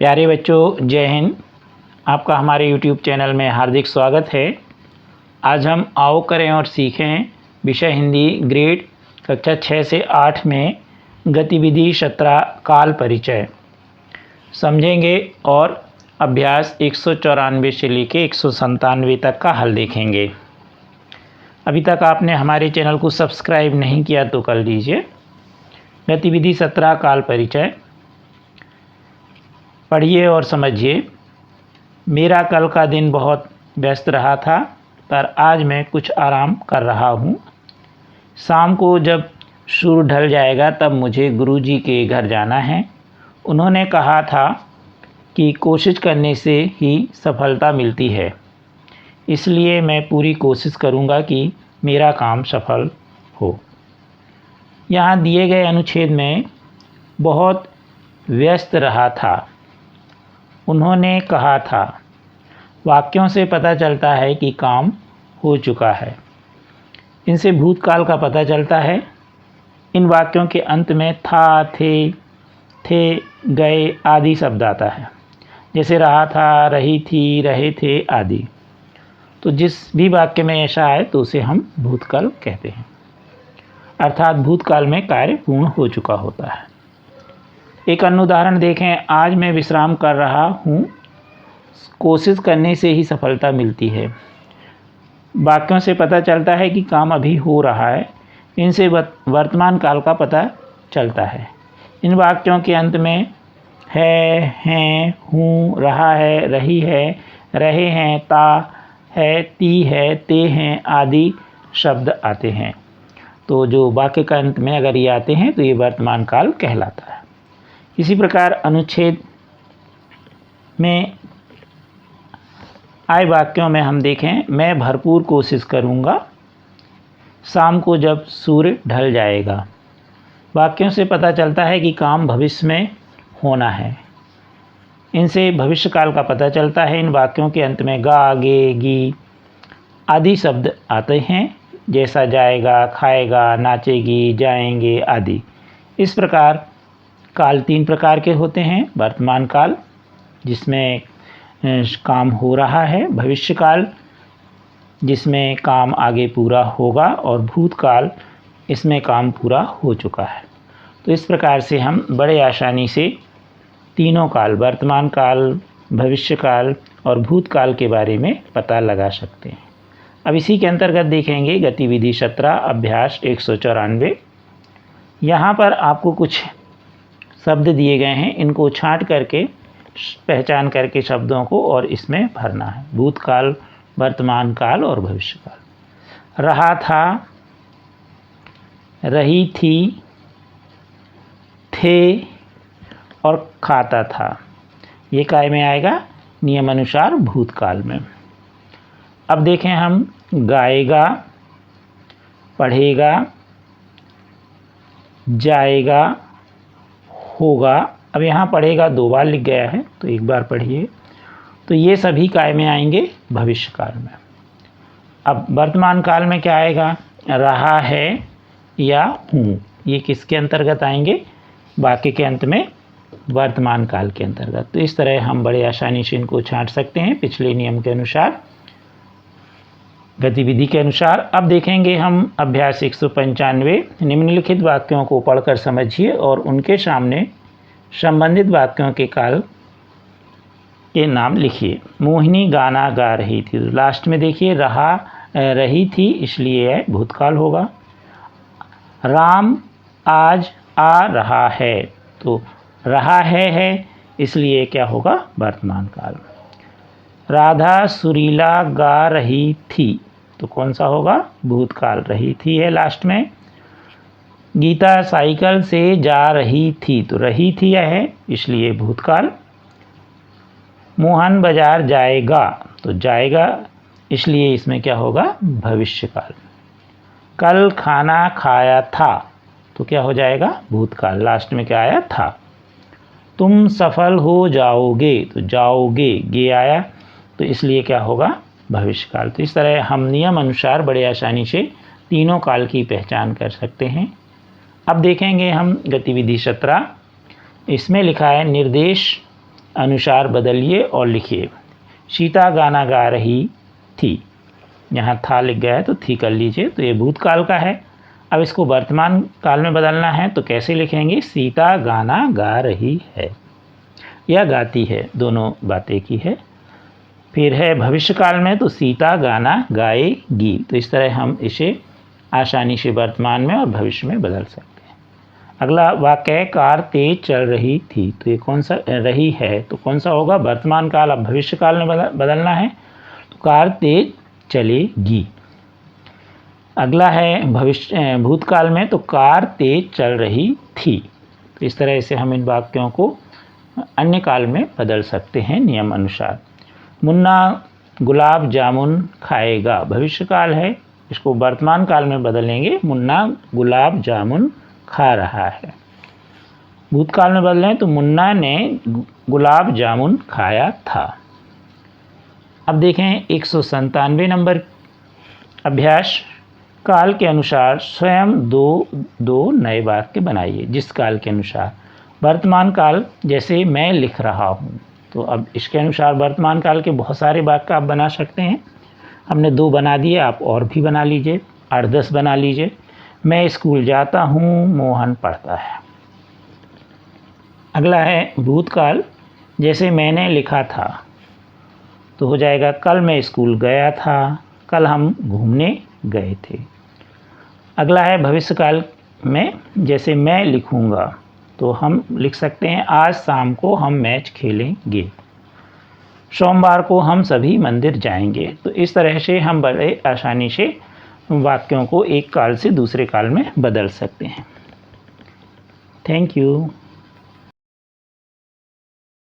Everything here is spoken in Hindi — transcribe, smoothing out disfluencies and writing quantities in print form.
प्यारे बच्चों, जय हिंद। आपका हमारे YouTube चैनल में हार्दिक स्वागत है। आज हम आओ करें और सीखें विषय हिंदी ग्रेड कक्षा 6 से 8 में गतिविधि 17 काल परिचय समझेंगे और अभ्यास 194 से लेकर 197 तक का हल देखेंगे। अभी तक आपने हमारे चैनल को सब्सक्राइब नहीं किया तो कर लीजिए। गतिविधि 17 काल परिचय पढ़िए और समझिए। मेरा कल का दिन बहुत व्यस्त रहा था, पर आज मैं कुछ आराम कर रहा हूँ। शाम को जब सूरज ढल जाएगा तब मुझे गुरुजी के घर जाना है। उन्होंने कहा था कि कोशिश करने से ही सफलता मिलती है, इसलिए मैं पूरी कोशिश करूँगा कि मेरा काम सफल हो। यहाँ दिए गए अनुच्छेद में बहुत व्यस्त रहा था। उन्होंने कहा था, वाक्यों से पता चलता है कि काम हो चुका है। इनसे भूतकाल का पता चलता है। इन वाक्यों के अंत में था, थे, गए आदि शब्द आता है, जैसे रहा था, रही थी, रहे थे आदि। तो जिस भी वाक्य में ऐसा आए तो उसे हम भूतकाल कहते हैं, अर्थात भूतकाल में कार्य पूर्ण हो चुका होता है। एक अन्य उदाहरण देखें। आज मैं विश्राम कर रहा हूँ। कोशिश करने से ही सफलता मिलती है। वाक्यों से पता चलता है कि काम अभी हो रहा है। इनसे वर्तमान काल का पता चलता है। इन वाक्यों के अंत में है, हैं, हूँ, रहा है, रही है, रहे हैं, ता है, ती है, ते हैं आदि शब्द आते हैं। तो जो वाक्य का अंत में अगर ये आते हैं तो ये वर्तमान काल कहलाता है। इसी प्रकार अनुच्छेद में आए वाक्यों में हम देखें, मैं भरपूर कोशिश करूँगा शाम को जब सूर्य ढल जाएगा। वाक्यों से पता चलता है कि काम भविष्य में होना है। इनसे भविष्य काल का पता चलता है। इन वाक्यों के अंत में गा, गे, गी आदि शब्द आते हैं, जैसा जाएगा, खाएगा, नाचेगी, जाएंगे आदि। इस प्रकार काल 3 प्रकार के होते हैं। वर्तमान काल, जिसमें काम हो रहा है, भविष्य काल, जिसमें काम आगे पूरा होगा, और भूतकाल, इसमें काम पूरा हो चुका है। तो इस प्रकार से हम बड़े आसानी से तीनों काल, वर्तमान काल, भविष्य काल और भूतकाल के बारे में पता लगा सकते हैं। अब इसी के अंतर्गत देखेंगे गतिविधि 17 अभ्यास 194। यहाँ पर आपको कुछ शब्द दिए गए हैं। इनको छांट करके पहचान करके शब्दों को और इसमें भरना है। भूतकाल, वर्तमान काल और भविष्य काल। रहा था, रही थी, थे और खाता था, ये काय में आएगा? नियमानुसार भूतकाल में। अब देखें हम, गाएगा, पढ़ेगा, जाएगा, होगा। अब यहाँ पढ़ेगा 2 बार लिख गया है, तो एक बार पढ़िए। तो ये सभी काय में आएंगे? भविष्य काल में। अब वर्तमान काल में क्या आएगा? रहा है या हूँ, ये किसके अंतर्गत आएंगे? वाक्य के अंत में वर्तमान काल के अंतर्गत। तो इस तरह हम बड़े आसानी से इनको छांट सकते हैं पिछले नियम के अनुसार, गतिविधि के अनुसार। अब देखेंगे हम अभ्यास 195। निम्नलिखित वाक्यों को पढ़कर समझिए और उनके सामने संबंधित वाक्यों के काल के नाम लिखिए। मोहिनी गाना गा रही थी, तो लास्ट में देखिए रही थी, इसलिए भूतकाल होगा। राम आज आ रहा है, तो रहा है इसलिए क्या होगा? वर्तमान काल। राधा सुरीला गा रही थी, तो कौन सा होगा? भूतकाल। रही थी है लास्ट में। गीता साइकिल से जा रही थी, तो रही थी है, इसलिए भूतकाल। मोहन बाजार जाएगा, तो जाएगा, इसलिए इसमें क्या होगा? भविष्य काल। कल खाना खाया था, तो क्या हो जाएगा? भूतकाल। लास्ट में क्या आया? था। तुम सफल हो जाओगे, तो जाओगे, गे आया, तो इसलिए क्या होगा? भविष्य काल। तो इस तरह हम नियम अनुसार बड़े आसानी से तीनों काल की पहचान कर सकते हैं। अब देखेंगे हम गतिविधि 17। इसमें लिखा है निर्देश अनुसार बदलिए और लिखिए। सीता गाना गा रही थी, यहाँ था लिख गया है तो थी कर लीजिए, तो ये भूतकाल का है। अब इसको वर्तमान काल में बदलना है तो कैसे लिखेंगे? सीता गाना गा रही है या गाती है, दोनों बातें की है। फिर है भविष्य काल में, तो सीता गाना गाएगी। तो इस तरह हम इसे आसानी से वर्तमान में और भविष्य में बदल सकते हैं। अगला वाक्य, कार तेज चल रही थी, तो ये कौन सा रही है, तो कौन सा होगा? वर्तमान काल। अब भविष्य काल में बदलना है तो कार तेज चलेगी। अगला है भूतकाल में, तो कार तेज चल रही थी। तो इस तरह से हम इन वाक्यों को अन्य काल में बदल सकते हैं नियम अनुसार। मुन्ना गुलाब जामुन खाएगा, भविष्य काल है, इसको वर्तमान काल में बदलेंगे, मुन्ना गुलाब जामुन खा रहा है। भूतकाल में बदलें तो मुन्ना ने गुलाब जामुन खाया था। अब देखें 197 नंबर अभ्यास, काल के अनुसार स्वयं दो नए वाक्य बनाइए। जिस काल के अनुसार, वर्तमान काल जैसे मैं लिख रहा हूँ, तो अब इसके अनुसार वर्तमान काल के बहुत सारे वाक्य आप बना सकते हैं। हमने 2 बना दिए, आप और भी बना लीजिए, 8-10 बना लीजिए। मैं स्कूल जाता हूँ, मोहन पढ़ता है। अगला है भूतकाल, जैसे मैंने लिखा था, तो हो जाएगा कल मैं स्कूल गया था, कल हम घूमने गए थे। अगला है भविष्यकाल में, जैसे मैं लिखूँगा तो हम लिख सकते हैं आज शाम को हम मैच खेलेंगे, सोमवार को हम सभी मंदिर जाएंगे। तो इस तरह से हम बड़े आसानी से वाक्यों को एक काल से दूसरे काल में बदल सकते हैं। Thank you.